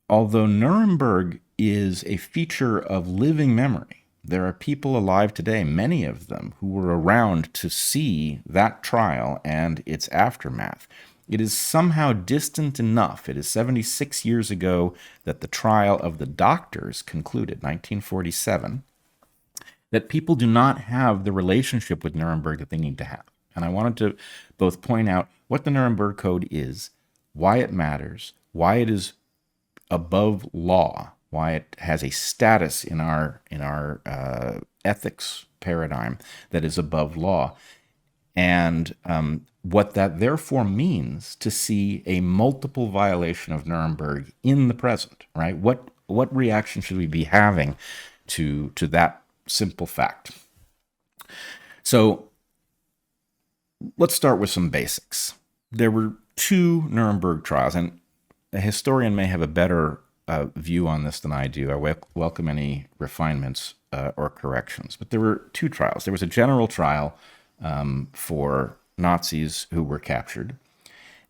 although Nuremberg is a feature of living memory, there are people alive today, many of them, who were around to see that trial and its aftermath. It is somehow distant enough. It is 76 years ago that the trial of the doctors concluded, 1947, that people do not have the relationship with Nuremberg that they need to have. And I wanted to both point out what the Nuremberg Code is, why it matters, why it is above law, why it has a status in our ethics paradigm that is above law, and what that therefore means to see a multiple violation of Nuremberg in the present, right? What reaction should we be having to that simple fact? So let's start with some basics. There were two Nuremberg trials, and a historian may have a better view on this than I do. I welcome any refinements or corrections. But there were two trials. There was a general trial for Nazis who were captured,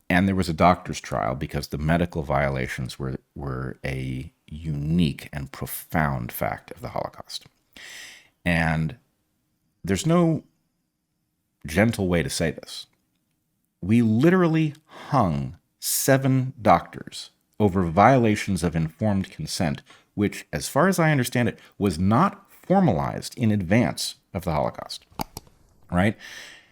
and there was a doctor's trial because the medical violations were a unique and profound fact of the Holocaust. And there's no gentle way to say this. We literally hung 7 doctors over violations of informed consent, which, as far as I understand it, was not formalized in advance of the Holocaust, right?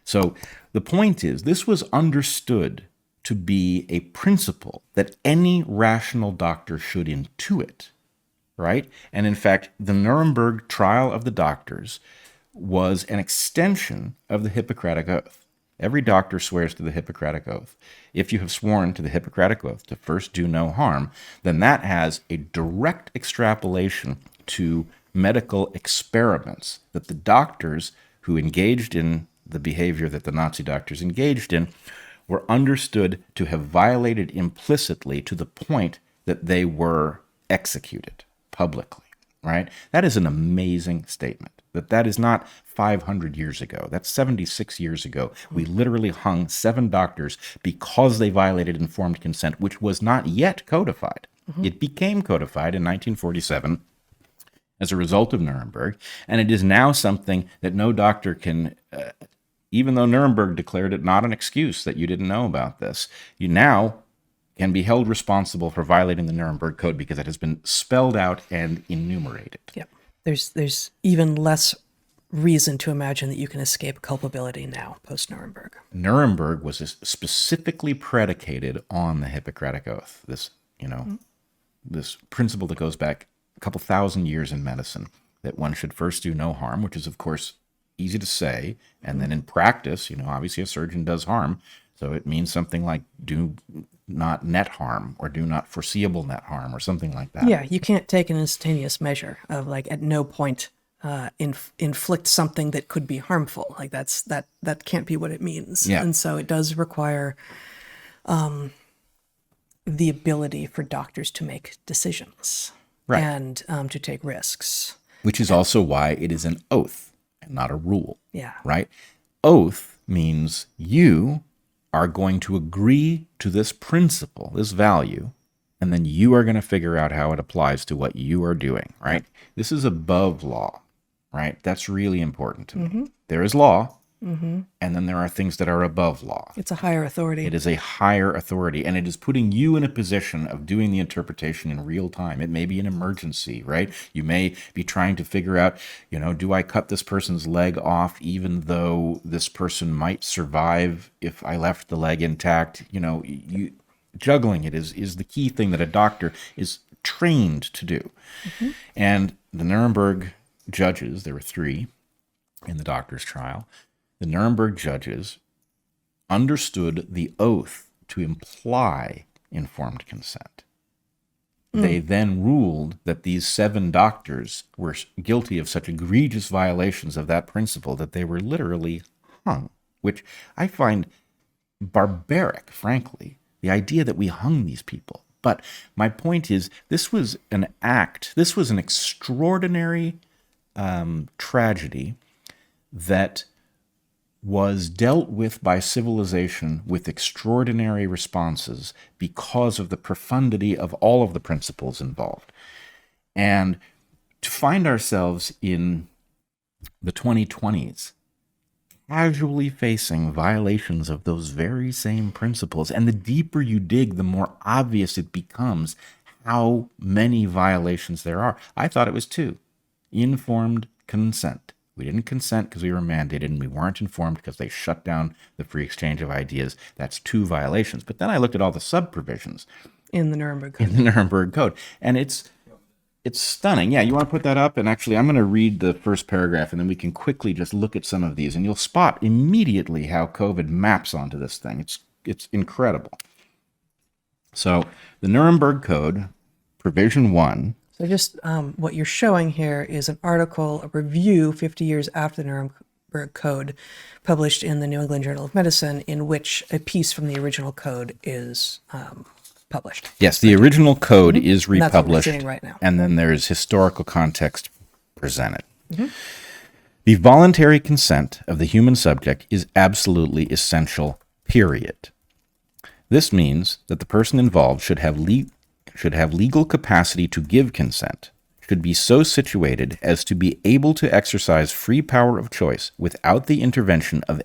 So the point is, this was understood to be a principle that any rational doctor should intuit, right? And in fact, the Nuremberg trial of the doctors was an extension of the Hippocratic Oath. Every doctor swears to the Hippocratic Oath. If you have sworn to the Hippocratic Oath to first do no harm, then that has a direct extrapolation to medical experiments that the doctors who engaged in the behavior that the Nazi doctors engaged in were understood to have violated implicitly to the point that they were executed publicly, right? That is an amazing statement. That is not 500 years ago. That's 76 years ago. We literally hung 7 doctors because they violated informed consent, which was not yet codified. Mm-hmm. It became codified in 1947 as a result of Nuremberg, and it is now something that no doctor can, even though Nuremberg declared it not an excuse that you didn't know about this, you now can be held responsible for violating the Nuremberg Code because it has been spelled out and enumerated. Yep. There's even less reason to imagine that you can escape culpability now, post-Nuremberg. Nuremberg was specifically predicated on the Hippocratic Oath, this principle that goes back a couple thousand years in medicine, that one should first do no harm, which is, of course, easy to say, and then in practice, obviously a surgeon does harm, so it means something like do not net harm or do not foreseeable net harm or something like that. Yeah, you can't take an instantaneous measure of at no point inflict something that could be harmful. That can't be what it means. Yeah. And so it does require the ability for doctors to make decisions, right, and to take risks. Which is also why it is an oath and not a rule. Yeah. Right? Oath means you are going to agree to this principle, this value, and then you are going to figure out how it applies to what you are doing, right? This is above law, right? That's really important to me. There is law, and then there are things that are above law. It's a higher authority. It is a higher authority, and it is putting you in a position of doing the interpretation in real time. It may be an emergency, right? You may be trying to figure out, do I cut this person's leg off even though this person might survive if I left the leg intact? Juggling it is the key thing that a doctor is trained to do. And the Nuremberg judges, there were 3 in the doctor's trial, the Nuremberg judges understood the oath to imply informed consent. They then ruled that these 7 doctors were guilty of such egregious violations of that principle that they were literally hung, which I find barbaric, frankly, the idea that we hung these people. But my point is, this was an extraordinary tragedy that was dealt with by civilization with extraordinary responses because of the profundity of all of the principles involved. And to find ourselves in the 2020s casually facing violations of those very same principles, and the deeper you dig, the more obvious it becomes how many violations there are. I thought it was 2. Informed consent. We didn't consent because we were mandated, and we weren't informed because they shut down the free exchange of ideas. That's 2 violations. But then I looked at all the sub-provisions in the Nuremberg Code. In the Nuremberg Code. And it's stunning. Yeah, you want to put that up? And actually, I'm going to read the first paragraph, and then we can quickly just look at some of these, and you'll spot immediately how COVID maps onto this thing. It's incredible. So the Nuremberg Code, Provision 1. So just what you're showing here is an article, a review 50 years after the Nuremberg Code, published in the New England Journal of Medicine, in which a piece from the original code is published. Yes, the original code is republished, And that's what we're seeing right now. And then there's historical context presented. The voluntary consent of the human subject is absolutely essential, period. This means that the person involved should have legal capacity to give consent, should be so situated as to be able to exercise free power of choice without the intervention of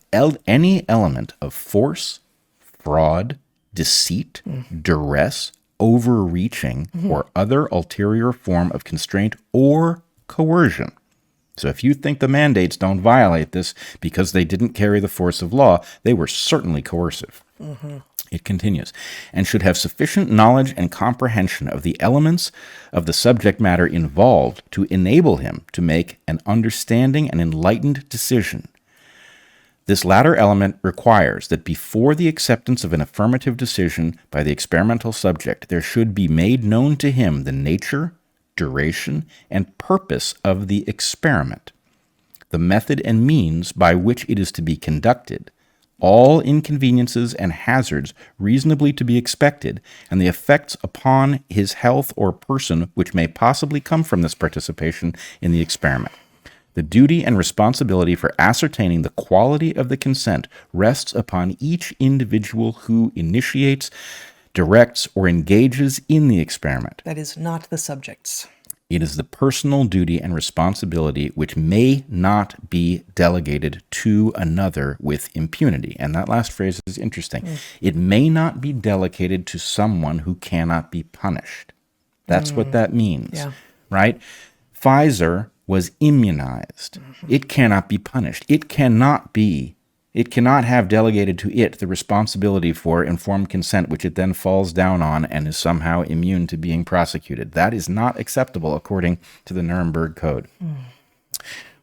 any element of force, fraud, deceit, duress, overreaching, or other ulterior form of constraint or coercion. So if you think the mandates don't violate this because they didn't carry the force of law, they were certainly coercive. It continues, and should have sufficient knowledge and comprehension of the elements of the subject matter involved to enable him to make an understanding and enlightened decision. This latter element requires that before the acceptance of an affirmative decision by the experimental subject, there should be made known to him the nature, duration, and purpose of the experiment, the method and means by which it is to be conducted, all inconveniences and hazards reasonably to be expected, and the effects upon his health or person which may possibly come from this participation in the experiment. The duty and responsibility for ascertaining the quality of the consent rests upon each individual who initiates, directs, or engages in the experiment. That is not the subjects. It is the personal duty and responsibility which may not be delegated to another with impunity. And that last phrase is interesting. It may not be delegated to someone who cannot be punished. That's what that means, right? Pfizer was immunized. It cannot be punished. It cannot have delegated to it the responsibility for informed consent, which it then falls down on and is somehow immune to being prosecuted. That is not acceptable according to the Nuremberg Code,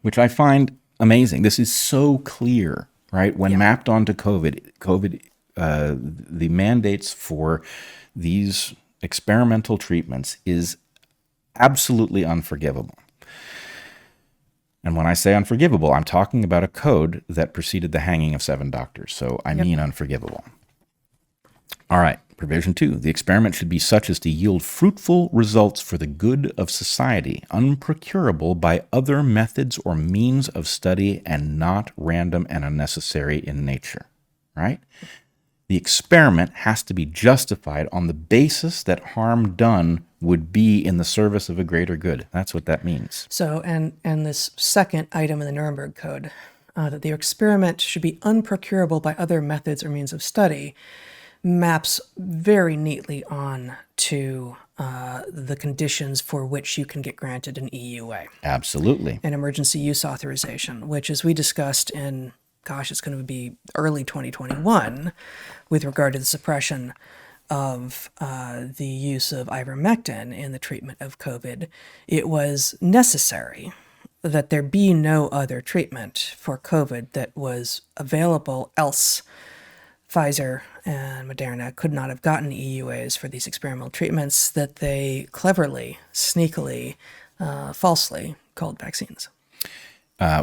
which I find amazing. This is so clear, right? When mapped onto COVID, the mandates for these experimental treatments is absolutely unforgivable. And when I say unforgivable, I'm talking about a code that preceded the hanging of 7 doctors. So I mean unforgivable. All right, provision 2. The experiment should be such as to yield fruitful results for the good of society, unprocurable by other methods or means of study, and not random and unnecessary in nature. Right? The experiment has to be justified on the basis that harm done would be in the service of a greater good. That's what that means. So, and this second item in the Nuremberg Code, that the experiment should be unprocurable by other methods or means of study, maps very neatly on to the conditions for which you can get granted an EUA. Absolutely. An emergency use authorization, which, as we discussed in, it's going to be early 2021, with regard to the suppression of the use of ivermectin in the treatment of COVID, it was necessary that there be no other treatment for COVID that was available, else Pfizer and Moderna could not have gotten EUAs for these experimental treatments that they cleverly, sneakily, falsely called vaccines.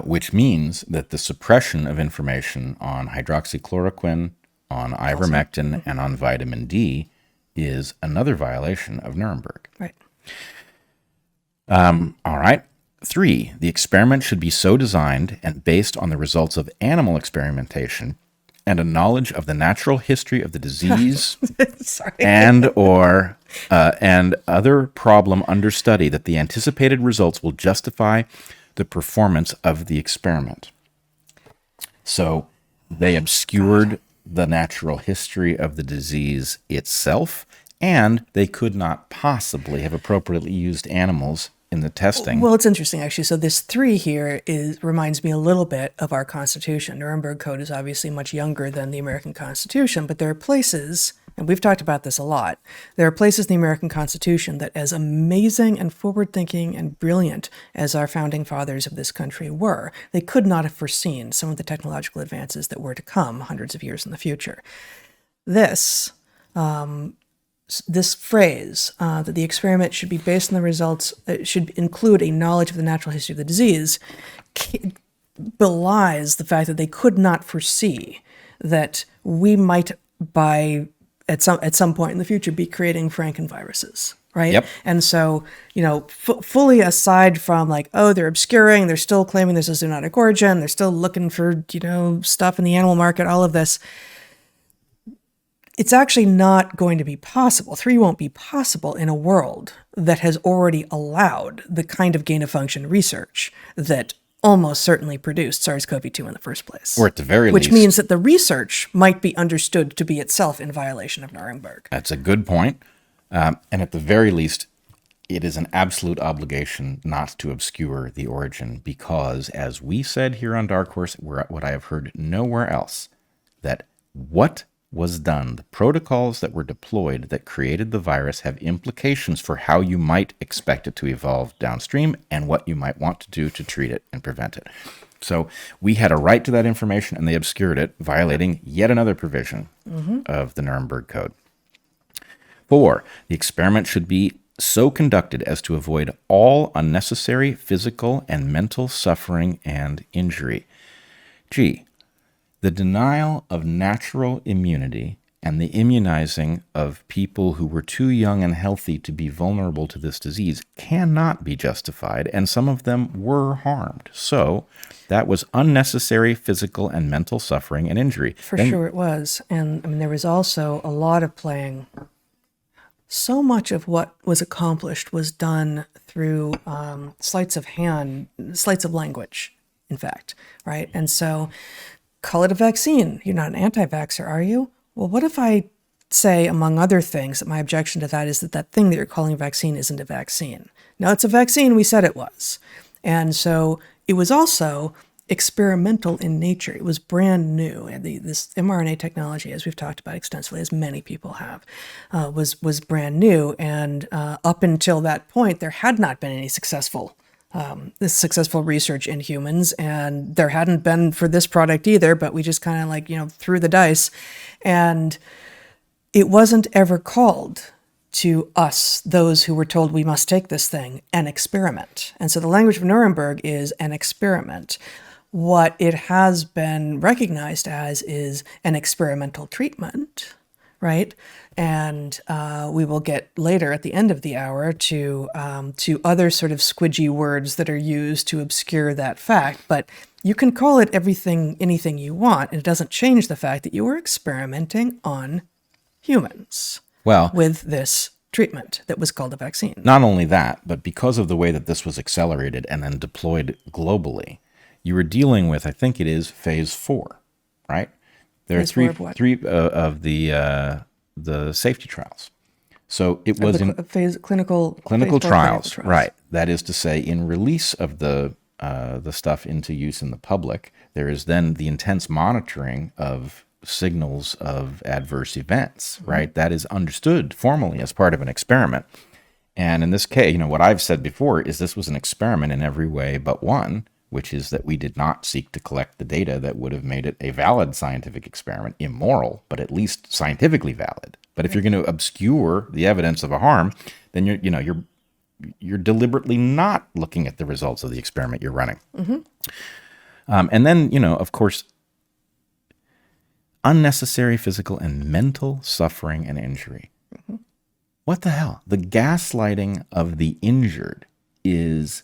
Which means that the suppression of information on hydroxychloroquine, on ivermectin, and on vitamin D is another violation of Nuremberg. Right. All right. 3, the experiment should be so designed and based on the results of animal experimentation and a knowledge of the natural history of the disease and other problem under study that the anticipated results will justify the performance of the experiment. So they obscured the natural history of the disease itself, and they could not possibly have appropriately used animals in the testing. Well, it's interesting, actually. So this 3 here reminds me a little bit of our Constitution. Nuremberg Code is obviously much younger than the American Constitution, but there are places, and we've talked about this a lot, there are places in the American Constitution that, as amazing and forward-thinking and brilliant as our founding fathers of this country were, they could not have foreseen some of the technological advances that were to come hundreds of years in the future. This phrase, that the experiment should be based on the results, should include a knowledge of the natural history of the disease, belies the fact that they could not foresee that we might, at some point in the future, be creating frankenviruses, right? Yep. And so, fully aside from they're obscuring, they're still claiming this is zoonotic origin, they're still looking for, stuff in the animal market, all of this, it's actually not going to be possible. 3 won't be possible in a world that has already allowed the kind of gain-of-function research that almost certainly produced SARS-CoV-2 in the first place. Or at the very least. Which least, means that the research might be understood to be itself in violation of Nuremberg. That's a good point. And at the very least, it is an absolute obligation not to obscure the origin because, as we said here on Dark Horse, what I have heard nowhere else, that what was done, the protocols that were deployed that created the virus have implications for how you might expect it to evolve downstream and what you might want to do to treat it and prevent it. So we had a right to that information and they obscured it, violating yet another provision of the Nuremberg Code. 4, the experiment should be so conducted as to avoid all unnecessary physical and mental suffering and injury. G, the denial of natural immunity and the immunizing of people who were too young and healthy to be vulnerable to this disease cannot be justified, and some of them were harmed. So that was unnecessary physical and mental suffering and injury. For sure it was. And there was also a lot of playing. So much of what was accomplished was done through sleights of language, in fact, right? And so, call it a vaccine. You're not an anti-vaxxer, are you? Well, what if I say, among other things, that my objection to that is that thing that you're calling a vaccine isn't a vaccine? No, it's a vaccine. We said it was. And so it was also experimental in nature. It was brand new. And this mRNA technology, as we've talked about extensively, as many people have, was brand new. And up until that point, there had not been any successful research in humans, and there hadn't been for this product either, but we just kind of threw the dice, and it wasn't ever called to us, those who were told we must take this thing, an experiment. And so the language of Nuremberg is an experiment. What it has been recognized as is an experimental treatment, right? And we will get later at the end of the hour to other sort of squidgy words that are used to obscure that fact. But you can call it anything you want, and it doesn't change the fact that you were experimenting on humans with this treatment that was called a vaccine. Not only that, but because of the way that this was accelerated and then deployed globally, you were dealing with, I think it is phase 4, right? There are three of the safety trials. So it was in clinical trials, right? That is to say, in release of the stuff into use in the public, there is then the intense monitoring of signals of adverse events, right? That is understood formally as part of an experiment. And in this case, what I've said before is this was an experiment in every way but one, which is that we did not seek to collect the data that would have made it a valid scientific experiment, immoral, but at least scientifically valid. But if you're going to obscure the evidence of a harm, then you're deliberately not looking at the results of the experiment you're running. And then, of course, unnecessary physical and mental suffering and injury. What the hell? The gaslighting of the injured is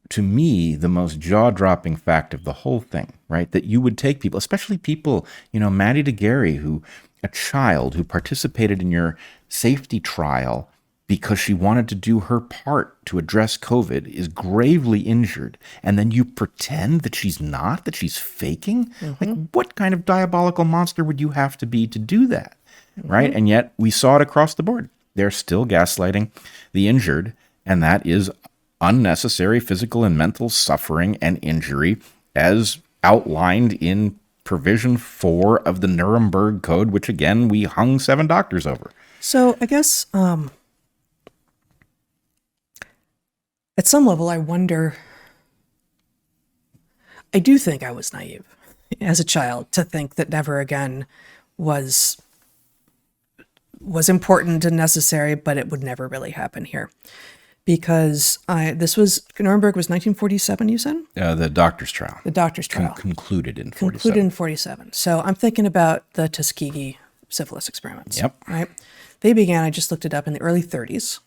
to me, the most jaw-dropping fact of the whole thing, right? That you would take people, especially people, Maddie DeGarry, a child who participated in your safety trial because she wanted to do her part to address COVID, is gravely injured, and then you pretend that she's not, that she's faking? Like, what kind of diabolical monster would you have to be to do that, right? And yet, we saw it across the board. They're still gaslighting the injured, and that is unnecessary physical and mental suffering and injury as outlined in Provision 4 of the Nuremberg Code, which, again, we hung 7 doctors over. So I guess at some level, I wonder, I do think I was naive as a child to think that never again was important and necessary, but it would never really happen here. Because Nuremberg was 1947, you said? The doctor's trial. The doctor's trial. Concluded in 47. Concluded in 47. So I'm thinking about the Tuskegee syphilis experiments. Yep. Right? They began, I just looked it up, in the early 30s.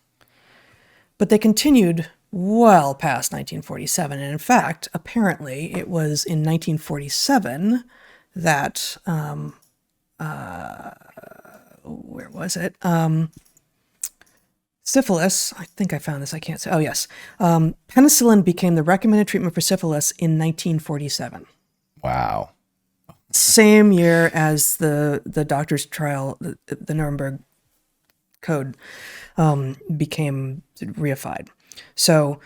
But they continued well past 1947. And in fact, apparently, it was in 1947 that, where was it? Syphilis, I think I found this, I can't say. Oh, yes. Penicillin became the recommended treatment for syphilis in 1947. Wow. Same year as the doctor's trial, the Nuremberg Code became reified. So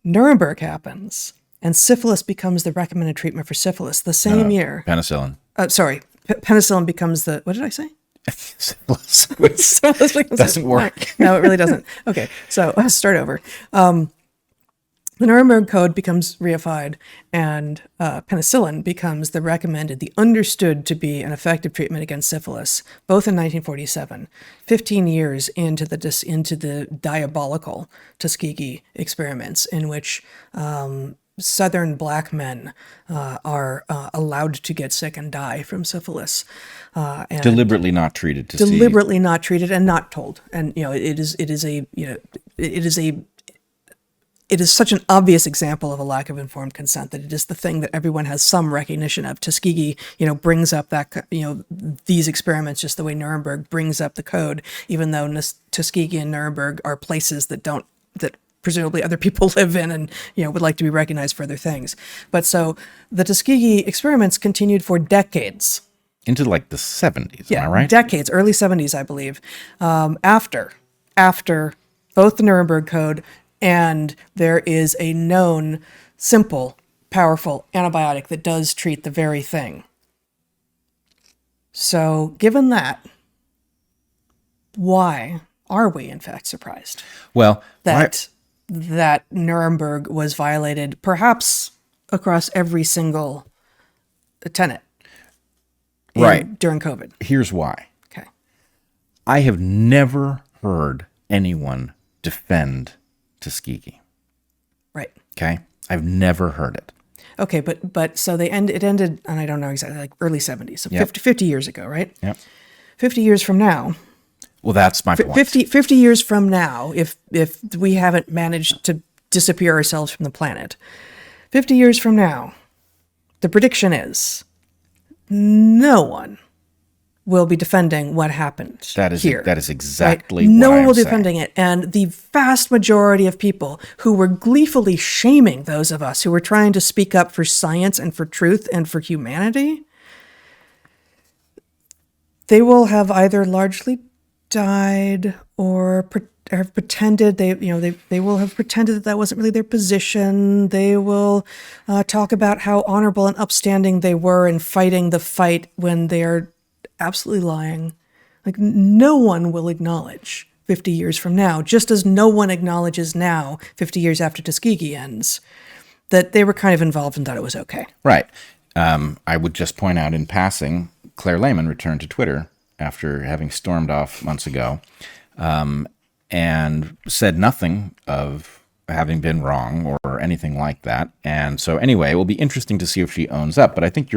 Nuremberg happens, and syphilis becomes the recommended treatment for syphilis the same year. Penicillin. Penicillin becomes the, what did I say? Syphilis. Doesn't work. No, it really doesn't. Okay, so let's start over. The Nuremberg Code becomes reified, and penicillin becomes the understood to be an effective treatment against syphilis, both in 1947, 15 years into the diabolical Tuskegee experiments, in which Southern black men are allowed to get sick and die from syphilis, and deliberately not treated not treated and not told. And it is such an obvious example of a lack of informed consent that it is the thing that everyone has some recognition of. Tuskegee, brings up that, these experiments just the way Nuremberg brings up the code, even though Tuskegee and Nuremberg are places that presumably other people live in and, would like to be recognized for other things. But so the Tuskegee experiments continued for decades. Into like the 70s, am I right? Decades, early 70s, I believe, after both the Nuremberg Code and there is a known, simple, powerful antibiotic that does treat the very thing. So given that, why are we in fact surprised? Well, that Nuremberg was violated perhaps across every single tenet during COVID? Here's why. Okay. I have never heard anyone defend Tuskegee. Right. Okay. I've never heard it. Okay, but so it ended, and I don't know exactly, like early 70s, so 50 years ago, right? Yep. 50 years from now. Well, that's my point. 50 years from now, if we haven't managed to disappear ourselves from the planet, 50 years from now, the prediction is no one will be defending what happened here. That is exactly right? what No one I'm will be saying. defending it. And the vast majority of people who were gleefully shaming those of us who were trying to speak up for science and for truth and for humanity, they will have either largely died or have pretended they will have pretended that wasn't really their position. They will talk about how honorable and upstanding they were in fighting the fight when they are absolutely lying. Like, no one will acknowledge 50 years from now, just as no one acknowledges now, 50 years after Tuskegee ends, that they were kind of involved and thought it was okay. Right. I would just point out in passing, Claire Lehman returned to Twitter after having stormed off months ago, and said nothing of having been wrong or anything like that. And so anyway, it will be interesting to see if she owns up. But I think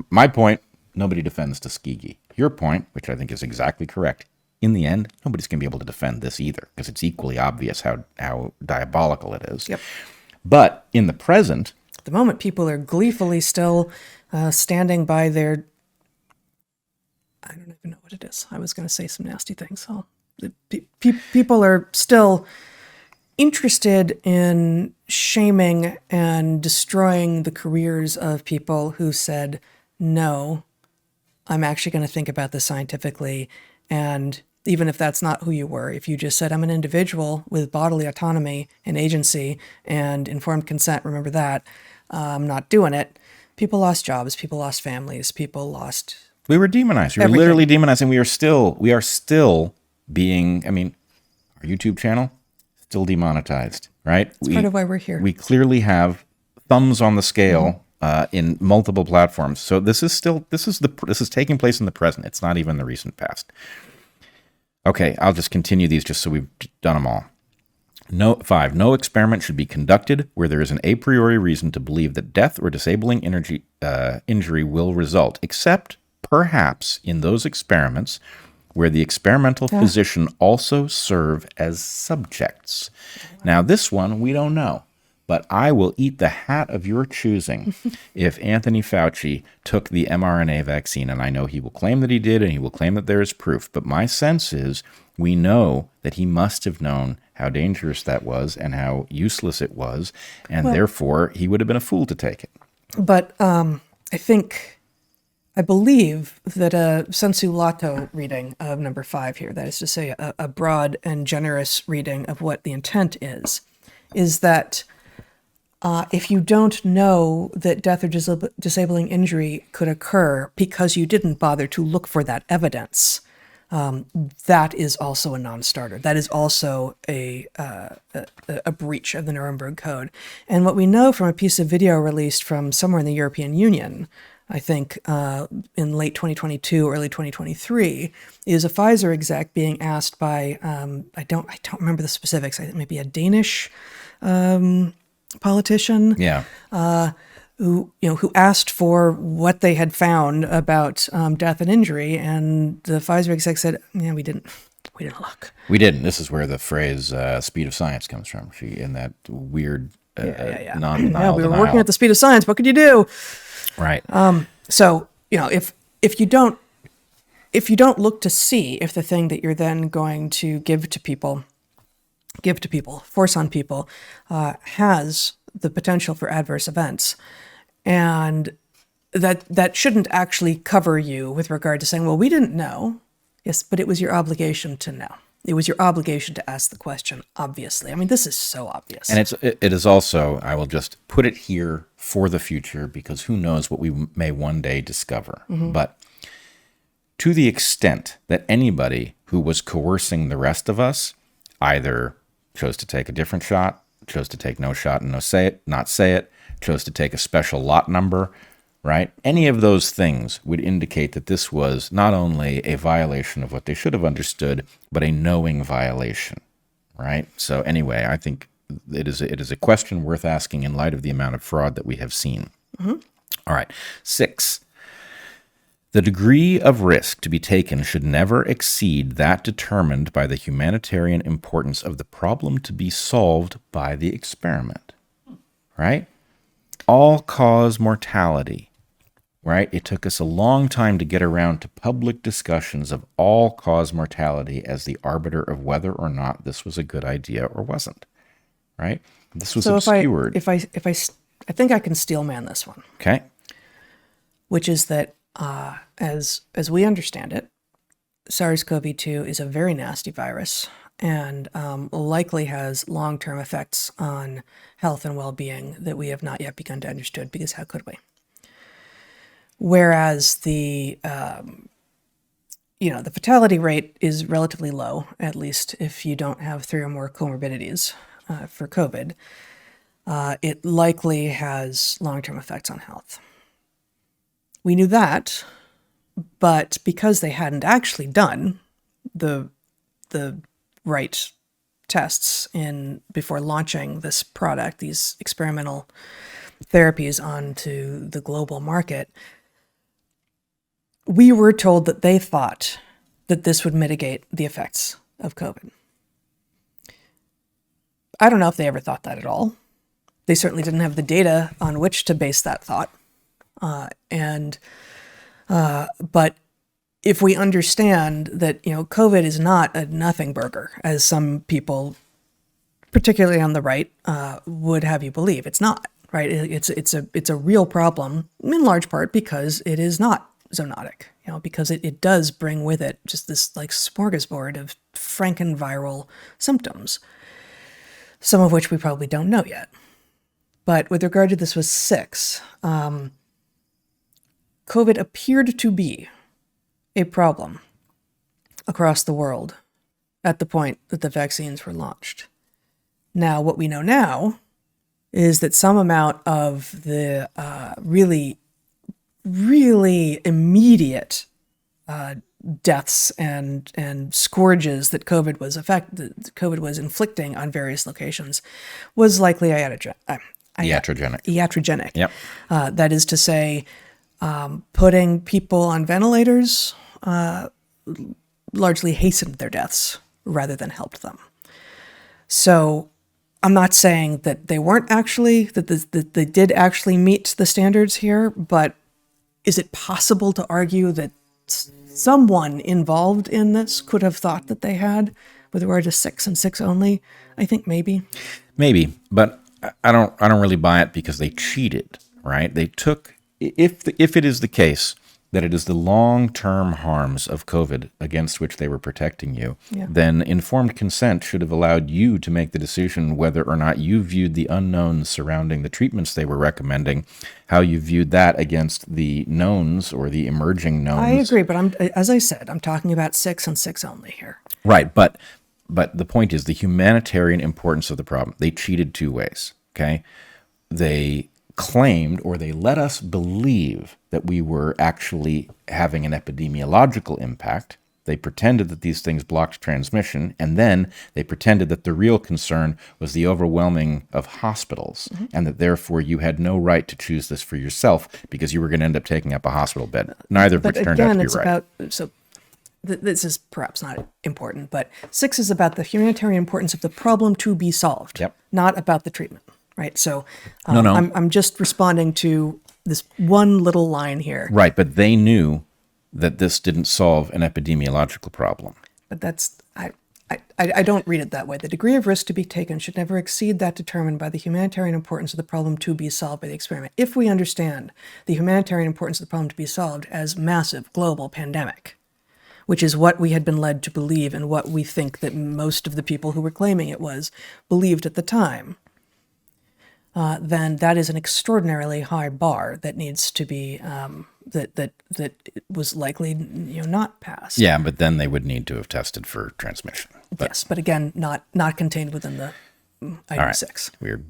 my point, nobody defends Tuskegee. Your point, which I think is exactly correct, in the end, nobody's going to be able to defend this either, because it's equally obvious how diabolical it is. Yep. But in the present, At the moment, people are gleefully still standing by their... I don't even know what it is. I was going to say some nasty things. So people are still interested in shaming and destroying the careers of people who said, no, I'm actually going to think about this scientifically. And even if that's not who you were, if you just said, I'm an individual with bodily autonomy and agency and informed consent, remember that, I'm not doing it. People lost jobs, people lost families, people lost... We were demonized. We were literally demonized, and we are still being, I mean, our YouTube channel, still demonetized, right? It's part of why we're here. We clearly have thumbs on the scale in multiple platforms. So this is taking place in the present. It's not even the recent past. Okay, I'll just continue these just so we've done them all. 5, no experiment should be conducted where there is an a priori reason to believe that death or disabling injury will result, except perhaps in those experiments where the experimental physician also serve as subjects. Now, this one we don't know, but I will eat the hat of your choosing if Anthony Fauci took the mRNA vaccine, and I know he will claim that he did, and he will claim that there is proof, but my sense is we know that he must have known how dangerous that was and how useless it was, and therefore he would have been a fool to take it. But I believe that a sensu lato reading of number 5 here, that is to say a broad and generous reading of what the intent is that if you don't know that death or disabling injury could occur because you didn't bother to look for that evidence, that is also a non-starter. That is also a breach of the Nuremberg Code. And what we know from a piece of video released from somewhere in the European Union, I think in late 2022, early 2023, is a Pfizer exec being asked by I don't remember the specifics. Maybe a Danish politician. Yeah. Who asked for what they had found about death and injury, and the Pfizer exec said, "Yeah, we didn't look. We didn't." This is where the phrase "speed of science" comes from. In that weird non-denial. We were working at the speed of science. What could you do? Right. So if you don't look to see if the thing that you're then going to give to people, force on people, has the potential for adverse events, and that shouldn't actually cover you with regard to saying, well, we didn't know. Yes, but it was your obligation to know. It was your obligation to ask the question, obviously. I mean, this is so obvious. And it is also, I will just put it here for the future, because who knows what we may one day discover. But to the extent that anybody who was coercing the rest of us either chose to take a different shot, chose to take no shot and not say it, chose to take a special lot number, right? Any of those things would indicate that this was not only a violation of what they should have understood, but a knowing violation, right? So anyway, I think it is a question worth asking in light of the amount of fraud that we have seen. All right. 6, the degree of risk to be taken should never exceed that determined by the humanitarian importance of the problem to be solved by the experiment, right? All-cause mortality, right? It took us a long time to get around to public discussions of all-cause mortality as the arbiter of whether or not this was a good idea or wasn't, right? This was obscured. I think I can steelman this one. Okay. Which is that as we understand it, SARS-CoV-2 is a very nasty virus and likely has long-term effects on health and well-being that we have not yet begun to understand, because how could we? Whereas the fatality rate is relatively low, at least if you don't have 3 or more comorbidities for COVID, it likely has long-term effects on health. We knew that, but because they hadn't actually done the right tests before launching this product, these experimental therapies onto the global market, we were told that they thought that this would mitigate the effects of COVID. I don't know if they ever thought that at all. They certainly didn't have the data on which to base that thought. But if we understand that, COVID is not a nothing burger, as some people, particularly on the right, would have you believe, it's not, right? It's a real problem in large part because it is not zoonotic, because it does bring with it just this like smorgasbord of frankenviral symptoms, some of which we probably don't know yet. But with regard to this with 6, COVID appeared to be a problem across the world at the point that the vaccines were launched. Now, what we know now is that some amount of the really, really immediate deaths and scourges that COVID was inflicting on various locations was likely iatrogenic. Yep. That is to say, putting people on ventilators largely hastened their deaths rather than helped them. So I'm not saying that they weren't actually, that they did actually meet the standards here, but is it possible to argue that someone involved in this could have thought that they had with regard to 6 and 6 only? I think maybe. Maybe, but I don't really buy it because they cheated, right? They took, if it is the case that it is the long-term harms of COVID against which they were protecting you, then informed consent should have allowed you to make the decision whether or not you viewed the unknowns surrounding the treatments they were recommending, how you viewed that against the knowns or the emerging knowns. I agree, but as I said, I'm talking about 6 and 6 only here. Right, but the point is the humanitarian importance of the problem. They cheated 2 ways, okay? They claimed, or they let us believe, that we were actually having an epidemiological impact. They pretended that these things blocked transmission, and then they pretended that the real concern was the overwhelming of hospitals, and that therefore you had no right to choose this for yourself because you were going to end up taking up a hospital bed, neither of which turned out to be right. This is perhaps not important, but 6 is about the humanitarian importance of the problem to be solved, not about the treatment. Right. So no. I'm just responding to this one little line here. Right. But they knew that this didn't solve an epidemiological problem. But that's I don't read it that way. The degree of risk to be taken should never exceed that determined by the humanitarian importance of the problem to be solved by the experiment. If we understand the humanitarian importance of the problem to be solved as massive global pandemic, which is what we had been led to believe and what we think that most of the people who were claiming it was believed at the time, then that is an extraordinarily high bar that needs to be that was likely not passed. Yeah, but then they would need to have tested for transmission. Yes, but again, not contained within the item 6. Weird.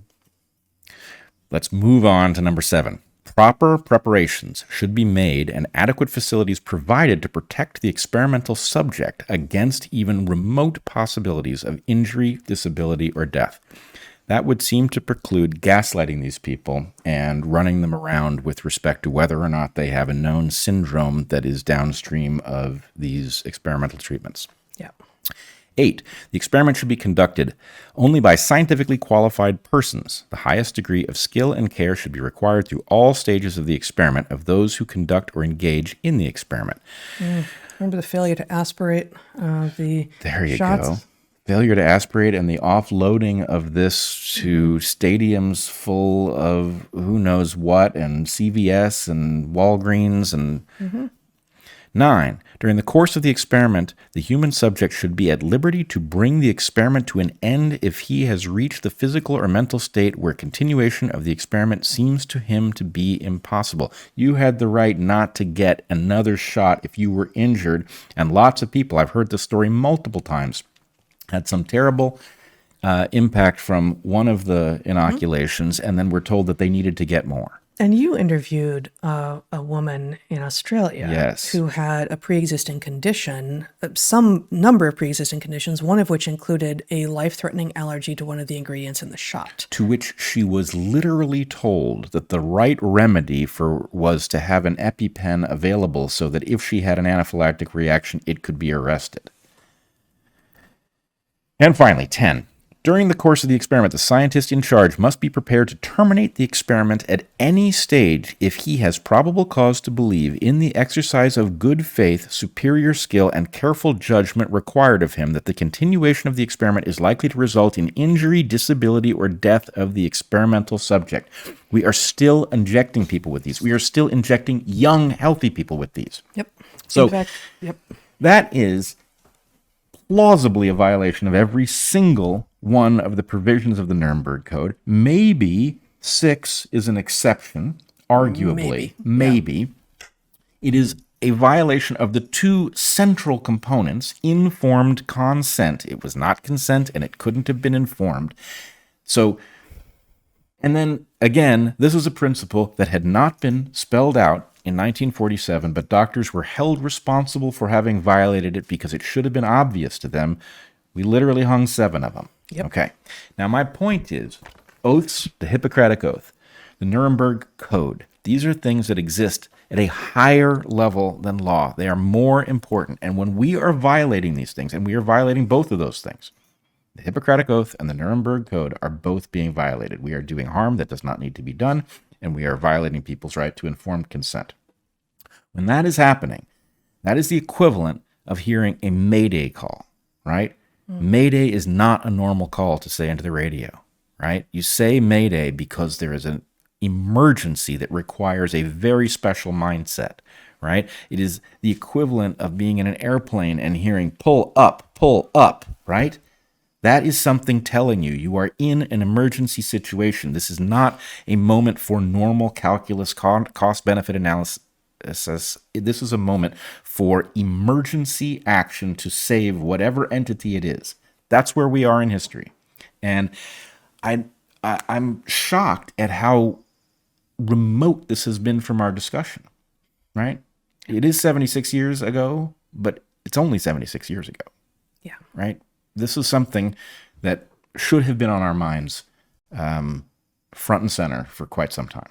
Let's move on to number 7. Proper preparations should be made and adequate facilities provided to protect the experimental subject against even remote possibilities of injury, disability, or death. That would seem to preclude gaslighting these people and running them around with respect to whether or not they have a known syndrome that is downstream of these experimental treatments. Yeah. 8, the experiment should be conducted only by scientifically qualified persons. The highest degree of skill and care should be required through all stages of the experiment of those who conduct or engage in the experiment. Remember the failure to aspirate the There you shots? go. Failure to aspirate and the offloading of this to stadiums full of who knows what and CVS and Walgreens and... 9, during the course of the experiment, the human subject should be at liberty to bring the experiment to an end if he has reached the physical or mental state where continuation of the experiment seems to him to be impossible. You had the right not to get another shot if you were injured, and lots of people, I've heard this story multiple times, had some terrible impact from one of the inoculations, and then were told that they needed to get more. And you interviewed a woman in Australia Yes. who had a pre-existing condition, some number of pre-existing conditions, one of which included a life-threatening allergy to one of the ingredients in the shot. To which she was literally told that the right remedy was to have an EpiPen available so that if she had an anaphylactic reaction, it could be arrested. And finally, 10. During the course of the experiment, the scientist in charge must be prepared to terminate the experiment at any stage if he has probable cause to believe in the exercise of good faith, superior skill, and careful judgment required of him that the continuation of the experiment is likely to result in injury, disability, or death of the experimental subject. We are still injecting people with these. We are still injecting young, healthy people with these. Yep. So in fact, yep. That is plausibly a violation of every single one of the provisions of the Nuremberg Code. Maybe 6 is an exception, arguably. Maybe. Yeah. It is a violation of the 2 central components, informed consent. It was not consent, and it couldn't have been informed. So, and then, again, this is a principle that had not been spelled out in 1947, but doctors were held responsible for having violated it because it should have been obvious to them. We literally hung 7 of them. Yep. Okay. Now, my point is, oaths, the Hippocratic Oath, the Nuremberg Code, these are things that exist at a higher level than law. They are more important. And when we are violating these things, and we are violating both of those things, the Hippocratic Oath and the Nuremberg Code are both being violated. We are doing harm that does not need to be done, and we are violating people's right to informed consent. When that is happening, that is the equivalent of hearing a Mayday call, right? Mayday is not a normal call to say into the radio, right? You say Mayday because there is an emergency that requires a very special mindset, right? It is the equivalent of being in an airplane and hearing pull up, right? That is something telling you are in an emergency situation. This is not a moment for normal calculus, cost-benefit analysis. This is a moment for emergency action to save whatever entity it is. That's where we are in history. And I'm shocked at how remote this has been from our discussion, right? It is 76 years ago, but it's only 76 years ago. Yeah. Right? This is something that should have been on our minds front and center for quite some time.